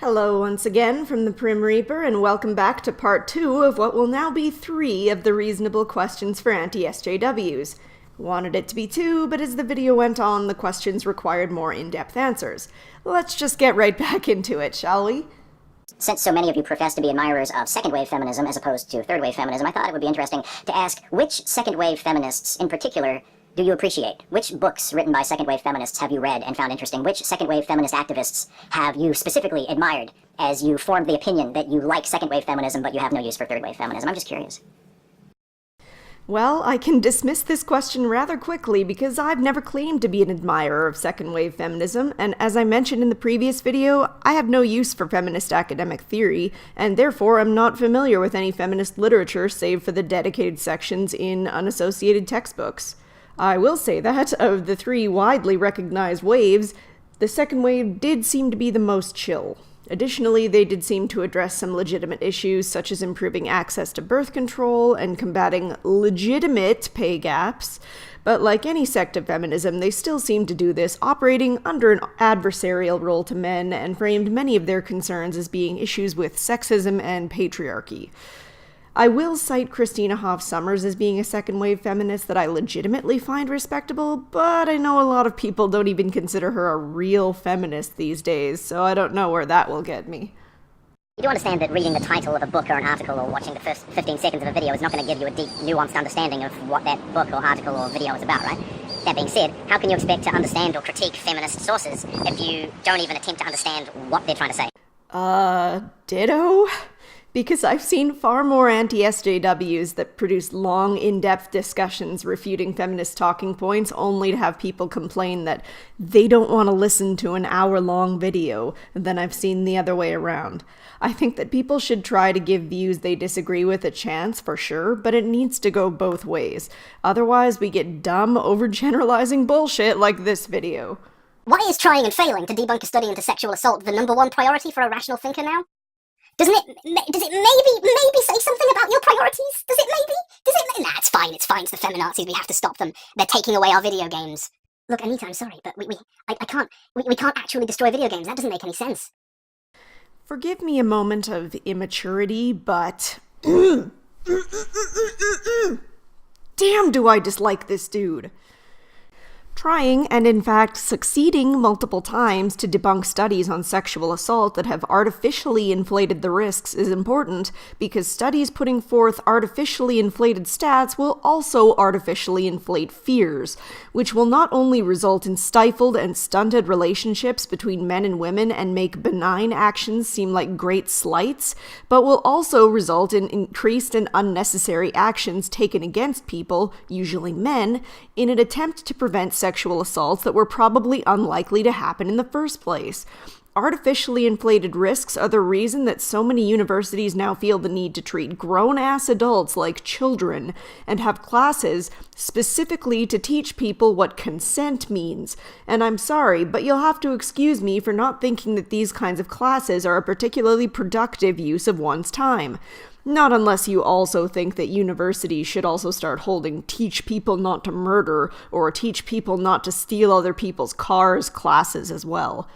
Hello once again from the Prim Reaper, and welcome back to part 2 of what will now be 3 of the reasonable questions for anti-SJWs. Wanted it to be 2, but as the video went on, the questions required more in-depth answers. Let's just get right back into it, shall we? Since so many of you profess to be admirers of second-wave feminism as opposed to third-wave feminism, I thought it would be interesting to ask which second-wave feminists in particular do you appreciate? Which books written by second-wave feminists have you read and found interesting? Which second-wave feminist activists have you specifically admired as you formed the opinion that you like second-wave feminism but you have no use for third-wave feminism? I'm just curious. Well, I can dismiss this question rather quickly because I've never claimed to be an admirer of second-wave feminism, and as I mentioned in the previous video, I have no use for feminist academic theory, and therefore I'm not familiar with any feminist literature save for the dedicated sections in unassociated textbooks. I will say that, of the 3 widely recognized waves, the second wave did seem to be the most chill. Additionally, they did seem to address some legitimate issues such as improving access to birth control and combating legitimate pay gaps, but like any sect of feminism, they still seemed to do this operating under an adversarial role to men and framed many of their concerns as being issues with sexism and patriarchy. I will cite Christina Hoff Sommers as being a second-wave feminist that I legitimately find respectable, but I know a lot of people don't even consider her a real feminist these days, so I don't know where that will get me. You do understand that reading the title of a book or an article or watching the first 15 seconds of a video is not going to give you a deep, nuanced understanding of what that book or article or video is about, right? That being said, how can you expect to understand or critique feminist sources if you don't even attempt to understand what they're trying to say? Ditto? Because I've seen far more anti-SJWs that produce long, in-depth discussions refuting feminist talking points only to have people complain that they don't want to listen to an hour-long video than I've seen the other way around. I think that people should try to give views they disagree with a chance, for sure, but it needs to go both ways. Otherwise, we get dumb, overgeneralizing bullshit like this video. Why is trying and failing to debunk a study into sexual assault the #1 priority for a rational thinker now? Does it maybe say something about your priorities? Nah, it's fine, it's the feminazis, we have to stop them. They're taking away our video games. Look, Anita, I'm sorry, but we can't actually destroy video games. That doesn't make any sense. Forgive me a moment of immaturity, but... Damn, do I dislike this dude. Trying, and in fact succeeding multiple times to debunk studies on sexual assault that have artificially inflated the risks is important, because studies putting forth artificially inflated stats will also artificially inflate fears, which will not only result in stifled and stunted relationships between men and women and make benign actions seem like great slights, but will also result in increased and unnecessary actions taken against people, usually men, in an attempt to prevent sexual assaults that were probably unlikely to happen in the first place. Artificially inflated risks are the reason that so many universities now feel the need to treat grown-ass adults like children and have classes specifically to teach people what consent means. And I'm sorry, but you'll have to excuse me for not thinking that these kinds of classes are a particularly productive use of one's time. Not unless you also think that universities should also start holding teach people not to murder or teach people not to steal other people's cars classes as well.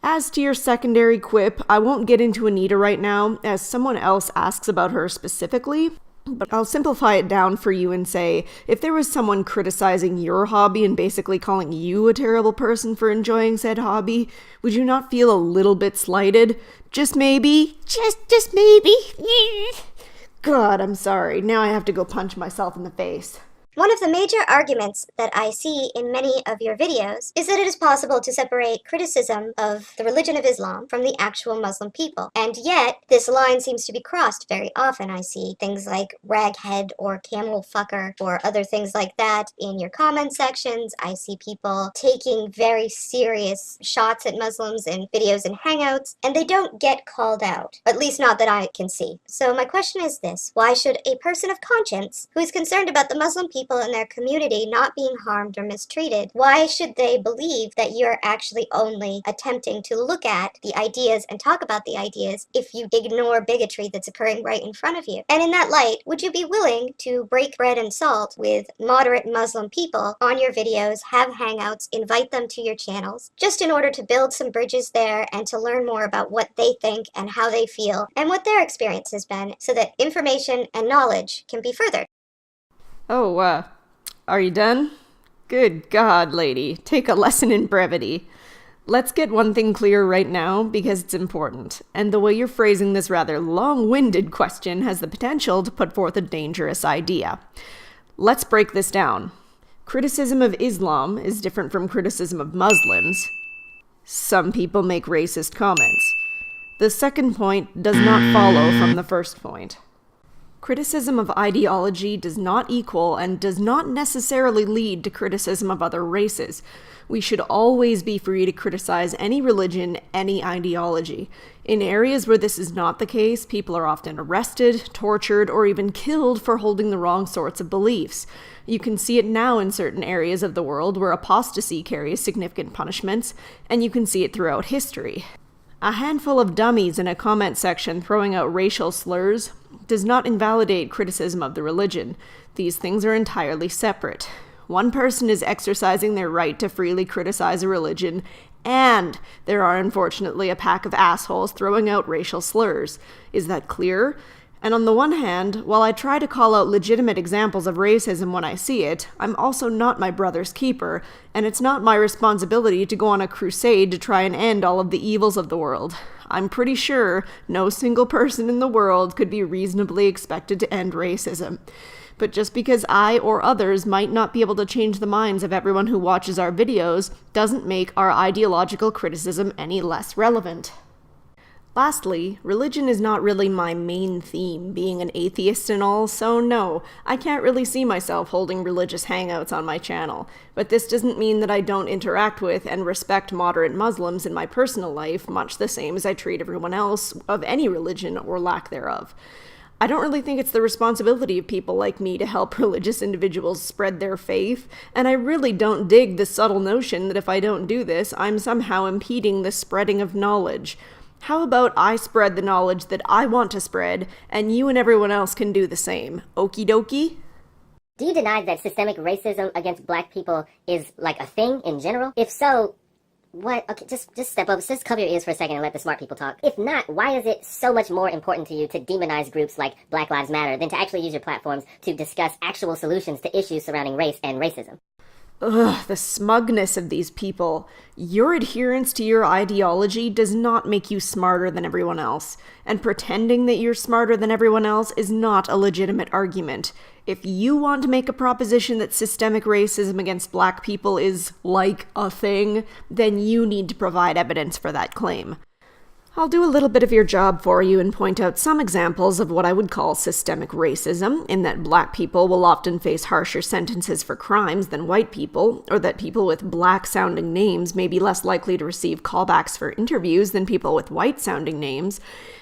As to your secondary quip, I won't get into Anita right now, as someone else asks about her specifically, but I'll simplify it down for you and say, if there was someone criticizing your hobby and basically calling you a terrible person for enjoying said hobby, would you not feel a little bit slighted? Just maybe? Just maybe? God, I'm sorry. Now I have to go punch myself in the face. One of the major arguments that I see in many of your videos is that it is possible to separate criticism of the religion of Islam from the actual Muslim people. And yet, this line seems to be crossed very often. I see things like raghead or camel fucker or other things like that in your comment sections. I see people taking very serious shots at Muslims in videos and hangouts, and they don't get called out, at least not that I can see. So my question is this: why should a person of conscience who is concerned about the Muslim people people in their community not being harmed or mistreated, why should they believe that you're actually only attempting to look at the ideas and talk about the ideas if you ignore bigotry that's occurring right in front of you? And in that light, would you be willing to break bread and salt with moderate Muslim people on your videos, have hangouts, invite them to your channels, just in order to build some bridges there and to learn more about what they think and how they feel and what their experience has been, so that information and knowledge can be furthered? Oh, are you done? Good God, lady. Take a lesson in brevity. Let's get one thing clear right now, because it's important, and the way you're phrasing this rather long-winded question has the potential to put forth a dangerous idea. Let's break this down. Criticism of Islam is different from criticism of Muslims. Some people make racist comments. The second point does not follow from the first point. Criticism of ideology does not equal and does not necessarily lead to criticism of other races. We should always be free to criticize any religion, any ideology. In areas where this is not the case, people are often arrested, tortured, or even killed for holding the wrong sorts of beliefs. You can see it now in certain areas of the world where apostasy carries significant punishments, and you can see it throughout history. A handful of dummies in a comment section throwing out racial slurs does not invalidate criticism of the religion. These things are entirely separate. One person is exercising their right to freely criticize a religion, and there are unfortunately a pack of assholes throwing out racial slurs. Is that clear? And on the one hand, while I try to call out legitimate examples of racism when I see it, I'm also not my brother's keeper, and it's not my responsibility to go on a crusade to try and end all of the evils of the world. I'm pretty sure no single person in the world could be reasonably expected to end racism. But just because I or others might not be able to change the minds of everyone who watches our videos doesn't make our ideological criticism any less relevant. Lastly, religion is not really my main theme, being an atheist and all, so no, I can't really see myself holding religious hangouts on my channel. But this doesn't mean that I don't interact with and respect moderate Muslims in my personal life, much the same as I treat everyone else of any religion or lack thereof. I don't really think it's the responsibility of people like me to help religious individuals spread their faith, and I really don't dig the subtle notion that if I don't do this, I'm somehow impeding the spreading of knowledge. How about I spread the knowledge that I want to spread, and you and everyone else can do the same? Okie dokie? Do you deny that systemic racism against black people is like a thing in general? If so, what? Okay, just step up. Just cover your ears for a second and let the smart people talk. If not, why is it so much more important to you to demonize groups like Black Lives Matter than to actually use your platforms to discuss actual solutions to issues surrounding race and racism? Ugh, the smugness of these people. Your adherence to your ideology does not make you smarter than everyone else, and pretending that you're smarter than everyone else is not a legitimate argument. If you want to make a proposition that systemic racism against black people is like a thing, then you need to provide evidence for that claim. I'll do a little bit of your job for you and point out some examples of what I would call systemic racism, in that black people will often face harsher sentences for crimes than white people, or that people with black-sounding names may be less likely to receive callbacks for interviews than people with white-sounding names.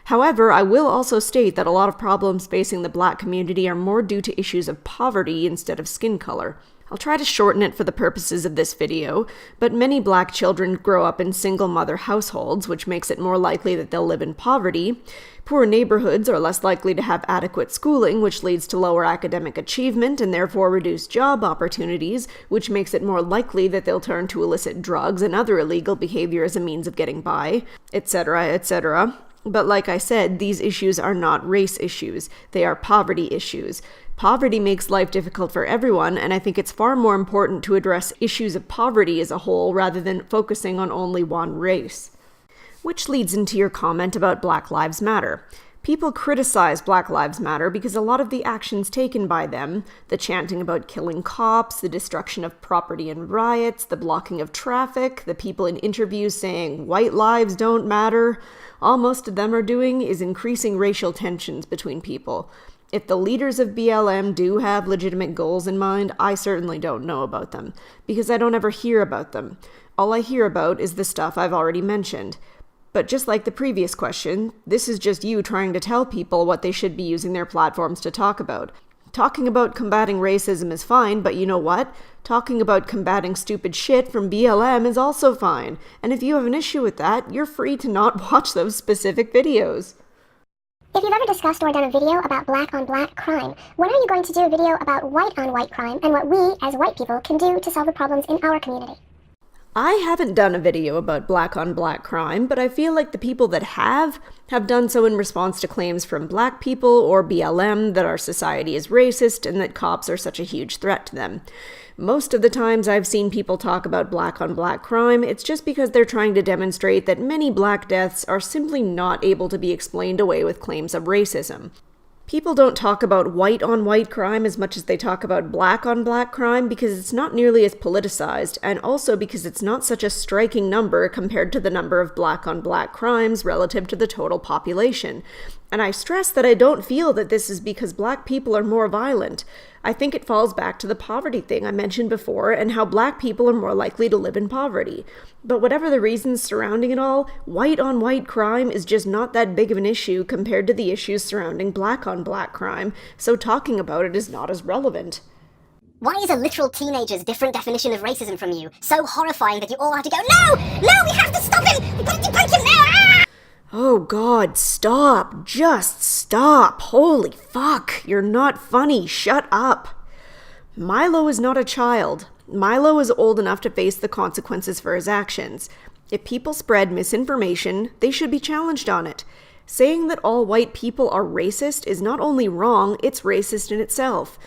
However, I will also state that a lot of problems facing the black community are more due to issues of poverty instead of skin color. I'll try to shorten it for the purposes of this video, but many black children grow up in single-mother households, which makes it more likely that they'll live in poverty. Poor neighborhoods are less likely to have adequate schooling, which leads to lower academic achievement and therefore reduced job opportunities, which makes it more likely that they'll turn to illicit drugs and other illegal behavior as a means of getting by, etc., etc. But like I said, these issues are not race issues, they are poverty issues. Poverty makes life difficult for everyone, and I think it's far more important to address issues of poverty as a whole rather than focusing on only one race. Which leads into your comment about Black Lives Matter. People criticize Black Lives Matter because a lot of the actions taken by them, the chanting about killing cops, the destruction of property in riots, the blocking of traffic, the people in interviews saying white lives don't matter, all most of them are doing is increasing racial tensions between people. If the leaders of BLM do have legitimate goals in mind, I certainly don't know about them, because I don't ever hear about them. All I hear about is the stuff I've already mentioned. But just like the previous question, this is just you trying to tell people what they should be using their platforms to talk about. Talking about combating racism is fine, but you know what? Talking about combating stupid shit from BLM is also fine. And if you have an issue with that, you're free to not watch those specific videos. If you've ever discussed or done a video about black-on-black crime, when are you going to do a video about white-on-white crime and what we, as white people, can do to solve the problems in our community? I haven't done a video about black-on-black crime, but I feel like the people that have done so in response to claims from black people or BLM that our society is racist and that cops are such a huge threat to them. Most of the times I've seen people talk about black-on-black crime, it's just because they're trying to demonstrate that many black deaths are simply not able to be explained away with claims of racism. People don't talk about white-on-white crime as much as they talk about black-on-black crime because it's not nearly as politicized, and also because it's not such a striking number compared to the number of black-on-black crimes relative to the total population. And I stress that I don't feel that this is because black people are more violent. I think it falls back to the poverty thing I mentioned before and how black people are more likely to live in poverty. But whatever the reasons surrounding it all, white-on-white crime is just not that big of an issue compared to the issues surrounding black-on-black crime, so talking about it is not as relevant. Why is a literal teenager's different definition of racism from you so horrifying that you all have to go, No! No, we have to stop him! We've got to debunk him now! Ah! Oh God, stop. Just stop. Holy fuck. You're not funny. Shut up. Milo is not a child. Milo is old enough to face the consequences for his actions. If people spread misinformation, they should be challenged on it. Saying that all white people are racist is not only wrong, it's racist in itself.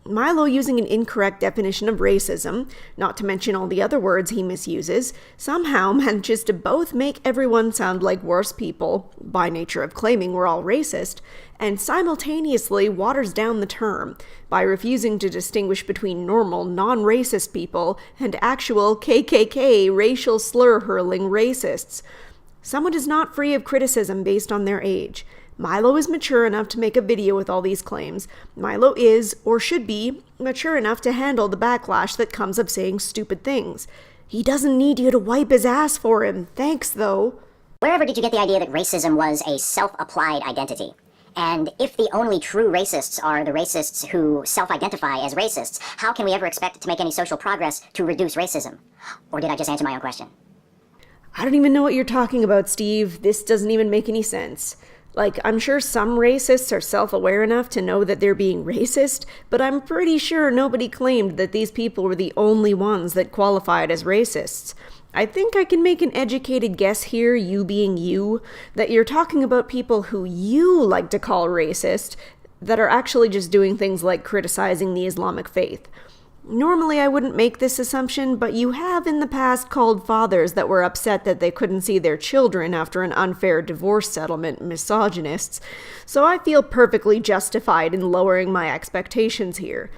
Milo using an incorrect definition of racism, not to mention all the other words he misuses, somehow manages to both make everyone sound like worse people, by nature of claiming we're all racist, and simultaneously waters down the term, by refusing to distinguish between normal, non-racist people and actual KKK racial slur-hurling racists. Someone is not free of criticism based on their age. Milo is mature enough to make a video with all these claims. Milo is, or should be, mature enough to handle the backlash that comes of saying stupid things. He doesn't need you to wipe his ass for him. Thanks, though. Wherever did you get the idea that racism was a self-applied identity? And if the only true racists are the racists who self-identify as racists, how can we ever expect to make any social progress to reduce racism? Or did I just answer my own question? I don't even know what you're talking about, Steve. This doesn't even make any sense. Like, I'm sure some racists are self-aware enough to know that they're being racist, but I'm pretty sure nobody claimed that these people were the only ones that qualified as racists. I think I can make an educated guess here, you being you, that you're talking about people who you like to call racist, that are actually just doing things like criticizing the Islamic faith. Normally I wouldn't make this assumption, but you have in the past called fathers that were upset that they couldn't see their children after an unfair divorce settlement misogynists, so I feel perfectly justified in lowering my expectations here.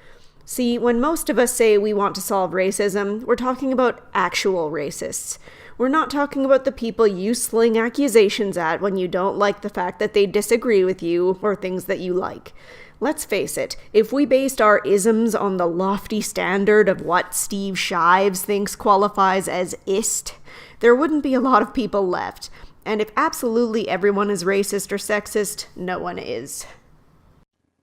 See, when most of us say we want to solve racism, we're talking about actual racists. We're not talking about the people you sling accusations at when you don't like the fact that they disagree with you or things that you like. Let's face it, if we based our isms on the lofty standard of what Steve Shives thinks qualifies as ist, there wouldn't be a lot of people left. And if absolutely everyone is racist or sexist, no one is.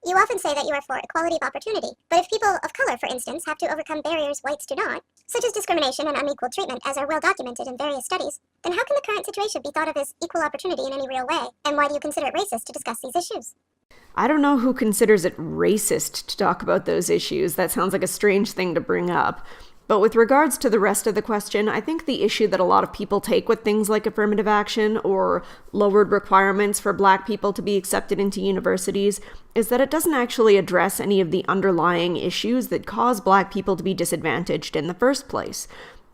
You often say that you are for equality of opportunity, but if people of color, for instance, have to overcome barriers whites do not, such as discrimination and unequal treatment as are well documented in various studies, then how can the current situation be thought of as equal opportunity in any real way? And why do you consider it racist to discuss these issues? I don't know who considers it racist to talk about those issues. That sounds like a strange thing to bring up. But with regards to the rest of the question, I think the issue that a lot of people take with things like affirmative action or lowered requirements for Black people to be accepted into universities is that it doesn't actually address any of the underlying issues that cause Black people to be disadvantaged in the first place.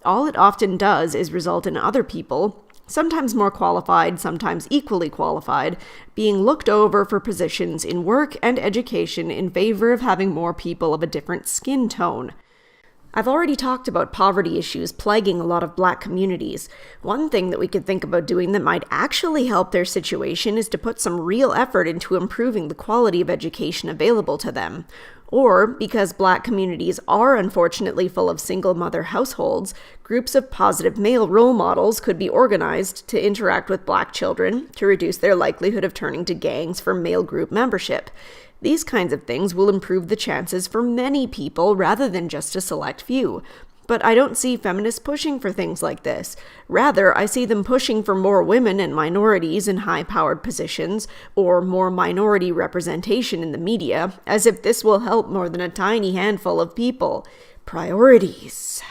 All it often does is result in other people, sometimes more qualified, sometimes equally qualified, being looked over for positions in work and education in favor of having more people of a different skin tone. I've already talked about poverty issues plaguing a lot of Black communities. One thing that we could think about doing that might actually help their situation is to put some real effort into improving the quality of education available to them. Or, because Black communities are unfortunately full of single-mother households, groups of positive male role models could be organized to interact with Black children to reduce their likelihood of turning to gangs for male group membership. These kinds of things will improve the chances for many people rather than just a select few. But I don't see feminists pushing for things like this. Rather, I see them pushing for more women and minorities in high-powered positions, or more minority representation in the media, as if this will help more than a tiny handful of people. Priorities.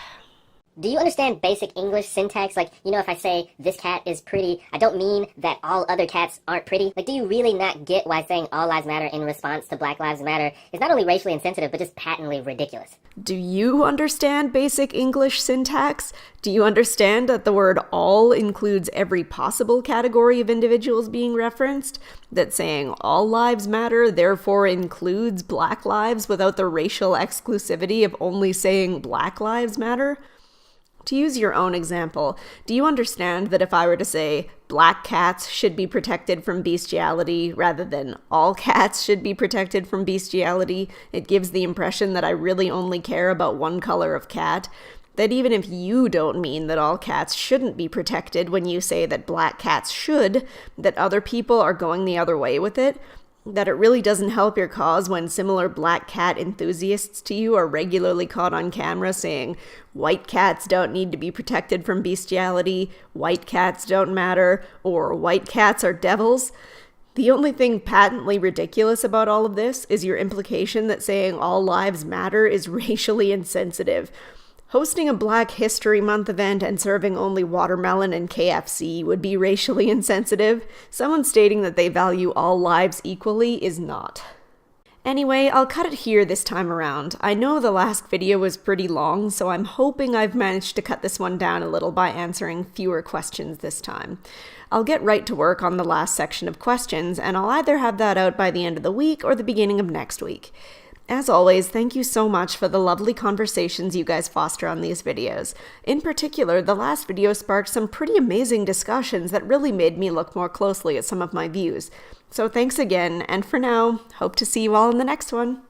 Do you understand basic English syntax? Like, if I say, this cat is pretty, I don't mean that all other cats aren't pretty. Like, do you really not get why saying all lives matter in response to Black Lives Matter is not only racially insensitive, but just patently ridiculous? Do you understand basic English syntax? Do you understand that the word all includes every possible category of individuals being referenced? That saying all lives matter therefore includes Black lives without the racial exclusivity of only saying Black lives matter? To use your own example, do you understand that if I were to say black cats should be protected from bestiality rather than all cats should be protected from bestiality, it gives the impression that I really only care about one color of cat? That even if you don't mean that all cats shouldn't be protected when you say that black cats should, that other people are going the other way with it? That it really doesn't help your cause when similar black cat enthusiasts to you are regularly caught on camera saying, white cats don't need to be protected from bestiality, white cats don't matter, or white cats are devils? The only thing patently ridiculous about all of this is your implication that saying all lives matter is racially insensitive. Hosting a Black History Month event and serving only watermelon and KFC would be racially insensitive. Someone stating that they value all lives equally is not. Anyway, I'll cut it here this time around. I know the last video was pretty long, so I'm hoping I've managed to cut this one down a little by answering fewer questions this time. I'll get right to work on the last section of questions, and I'll either have that out by the end of the week or the beginning of next week. As always, thank you so much for the lovely conversations you guys foster on these videos. In particular, the last video sparked some pretty amazing discussions that really made me look more closely at some of my views. So thanks again, and for now, hope to see you all in the next one.